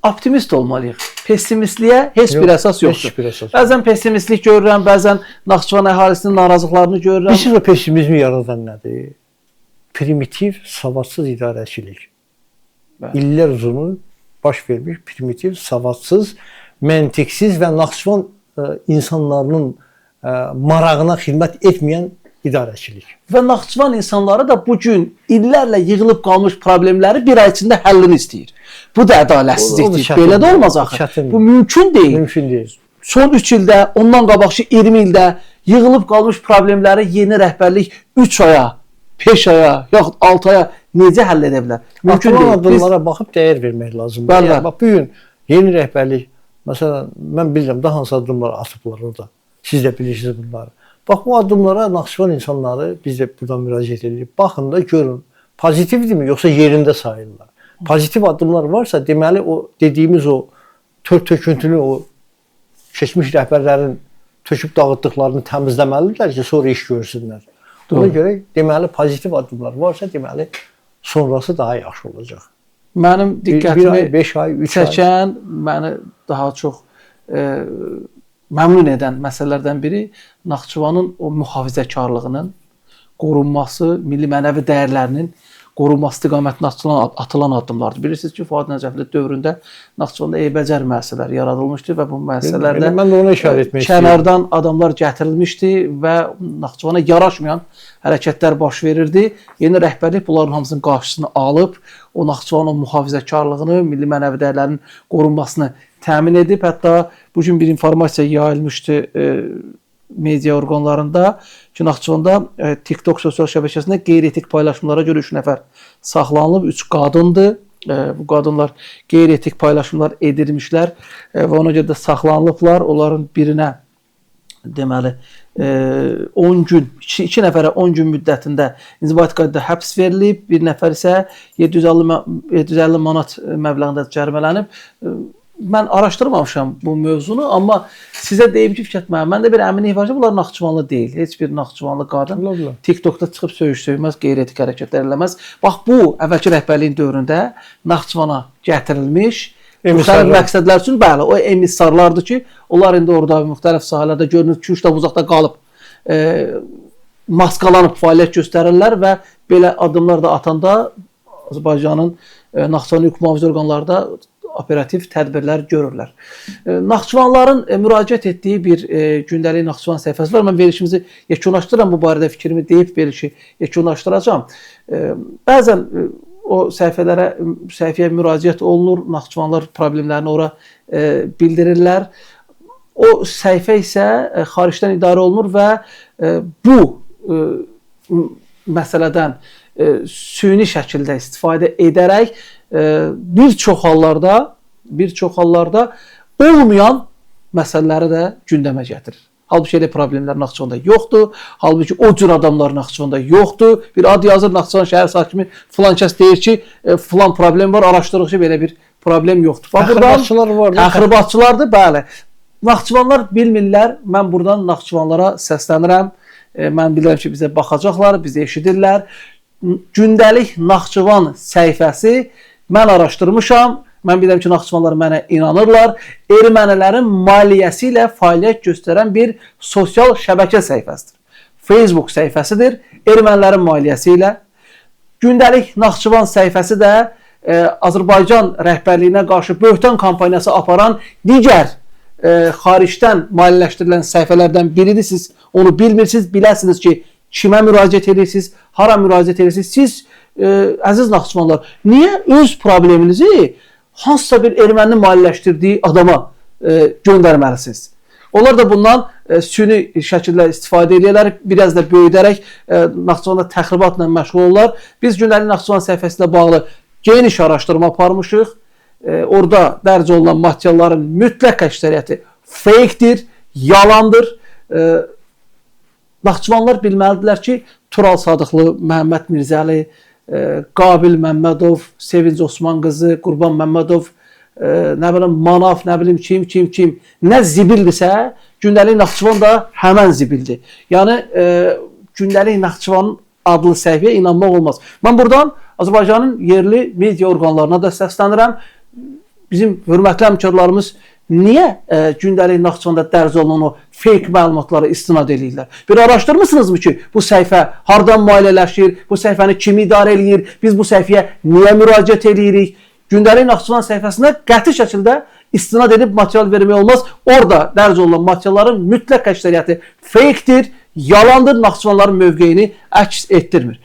optimist olmalıyıq. Pessimistliyə heç bir əsas yoxdur. Heç bir əsas. Bəzən pessimistlik görürəm, bəzən Naxçıvan əhalisinin narazılıqlarını görürəm. Bilirsiniz o pessimizmi yaradan nədir? Primitiv, savadsız idarəçilik. İllər uzunu baş vermiş primitiv, savadsız, məntiqsiz və Naxçıvan insanlarının marağına xidmət etməyən idarəçilik. Və Naxçıvan insanları da bugün illərlə yığılıb qalmış problemləri bir ay içində həllini istəyir. Bu da ədalətsizlikdir. Belə də olmaz axı. Çətin. Bu mümkün deyil. Mümkün deyil. Son 3 ildə, ondan qabaqçı 20 ildə yığılıb qalmış problemləri yeni rəhbərlik 3 aya, 5 aya, yaxud 6 aya necə həll edə bilər? Mümkün deyil. Adımlara baxıb dəyər vermək lazımdır. Bəli. Yəni, bax, bugün yeni rəhbərlik, məsələn, mən bilirəm, daha hansı adımlar atıblar orada. Siz də bilirsiniz bunları. Bax, bu adımlara Naxçıvan insanları, biz də buradan müraciət edirik. Baxın da görün, pozitivdirmi, yoxsa yerində sayırlar. Pozitiv adımlar varsa, deməli, o dediyimiz o töküntünü, o keçmiş rəhbərlərin töküb dağıtdıqlarını təmizləməlidirlər ki, sonra iş görsünlər. Ona görə, deməli, pozitiv adımlar varsa, deməli, sonrası daha yaxşı olacaq. Mənim diqqətimi 1 ay, 5 ay, 3 ay çəkən, məni daha çox məmnun edən məsələlərdən biri Naxçıvanın o mühafizəkarlığının qorunması, milli mənəvi dəyərlərinin qorunması istiqamətində atılan addımlardır. Bilirsiniz ki, Fuad Nəcəfli dövründə Naxçıvanda eybəcər müəssisələr yaradılmışdı və bu müəssisələrdə mən də ona işarət etmək istəyirəm. Kənardan adamlar gətirilmişdi və Naxçıvana yaraşmayan hərəkətlər baş verirdi. Yeni rəhbərlik bunların hamısının qarşısını alıb, o Naxçıvanın mühafizəkarlığını, milli mənəvi dəyərlərinin qorunmasını təmin edib. Hətta bu gün bir informasiya yayılmışdı media orqanlarında ki, Naxçıvanda TikTok sosial şəbəkəsində qeyri-etik paylaşımlara görə 3 nəfər saxlanılıb, 3 qadındır. Bu qadınlar qeyri-etik paylaşımlar edilmişlər və ona görə də saxlanılıblar. Onların birinə deməli 10 gün, 2 nəfərə 10 gün müddətində inzibati qaydada həbs verilib, bir nəfər isə 750 manat məbləğində cərimələnib. Mən araşdırmamışam bu mövzunu, amma sizə deyim ki, Fikret müəllim, məndə bir əminlik var ki, bunlar Naxçıvanlı deyil. Heç bir Naxçıvanlı qadın TikTokda çıxıb söyüş-söymez, qeyri-etik hərəkətlər eləməz. Bax, bu əvvəlki rəhbərliyin dövründə Naxçıvana gətirilmiş müxtəlif məqsədlər üçün, bəli, o emissarlardır ki, onlar indi orada müxtəlif sahələrdə görünür ki, 3 də uzaqda qalıb, maskalanıb fəaliyyət göstərirlər və belə addımlar da atanda Azərbaycanın Naxçıvan hüquq mühafizə orqanları da operativ tədbirlər görürlər. Naxçıvanların müraciət etdiyi bir gündəlik Naxçıvan səhifəsi var. Mən verilişimizi yekunlaşdıram, bu barədə fikrimi deyib verilişi yekunlaşdıracağam. Bəzən o səhifəyə müraciət olunur, Naxçıvanlar problemlərini ora bildirirlər. O səhifə isə xaricdən idarə olunur və bu məsələdən süni şəkildə istifadə edərək bir çox hallarda olmayan məsələləri də gündəmə gətirir. Halbuki elə problemlər Naxçıvanda yoxdur. Halbuki o cür adamlar Naxçıvanda yoxdur. Bir ad yazır Naxçıvan şəhər sakini filan kəs deyir ki, filan problem var, araşdırıq ki, belə bir problem yoxdur. Təxribatçılar var. Təxribatçılardır, bəli. Naxçıvanlar bilmirlər. Mən buradan Naxçıvanlara səslənirəm. Mən bilirəm ki, bizə baxacaqlar, bizi eşidirlər. Gündəlik Naxçıvan səhifəsi mən araşdırmışam. Mən bilirəm ki, Naxçıvanlar mənə inanırlar. Ermənilərin maliyyəsi ilə fəaliyyət göstərən bir sosial şəbəkə səhifəsidir. Facebook səhifəsidir. Ermənilərin maliyyəsi ilə. Gündəlik Naxçıvan səhifəsi də Azərbaycan rəhbərliyinə qarşı böhtan kampaniyası aparan digər xaricdən maliyyələşdirilən səhifələrdən biridir. Siz onu bilmirsiniz, biləsiniz ki, kimə müraciət edirsiniz, hara müraciət edirsiniz. Siz, əziz Naxçıvanlar, niyə öz probleminizi hansısa bir erməninin maliyyələşdirdiyi adama göndərməlisiniz? Onlar da bundan süni şəkildə istifadə edirlər, biraz da böyüdərək Naxçıvanda təxribatla məşğul olurlar. Biz gündəlik Naxçıvan səhifəsi ilə bağlı geniş araşdırma aparmışıq. Orada dərc olunan materialların mütləq əksəriyyəti fake-dir, yalandır. Naxçıvanlar bilməlidirlər ki, Tural Sadıqlı, Məhəmməd Mirzəli, Qabil Məmmədov, Sevinc Osman qızı, Qurban Məmmədov, nə bilim Manaf, nə bilim kim, nə zibildirsə, gündəlik Naxçıvan da həmən zibildir. Yəni, gündəlik Naxçıvanın adlı səhifəyə inanmaq olmaz. Mən buradan Azərbaycanın yerli media orqanlarına da səslənirəm. bizim hörmətli həmkarlarımız niyə gündəlik Naxçıvanda dərc olunan o fake məlumatlara istinad edirlər? Bir araşdırmısınızmı ki, bu səhifə hardan maliyyələşir, bu səhifəni kim idarə eləyir, biz bu səhifəyə niyə müraciət edirik? Gündəlik Naxçıvan səhifəsinə qəti şəkildə istinad edib material vermək olmaz. Orada dərc olunan materialların mütləq əksəriyyəti fakedir, yalandır, Naxçıvanların mövqeyini əks etdirmir.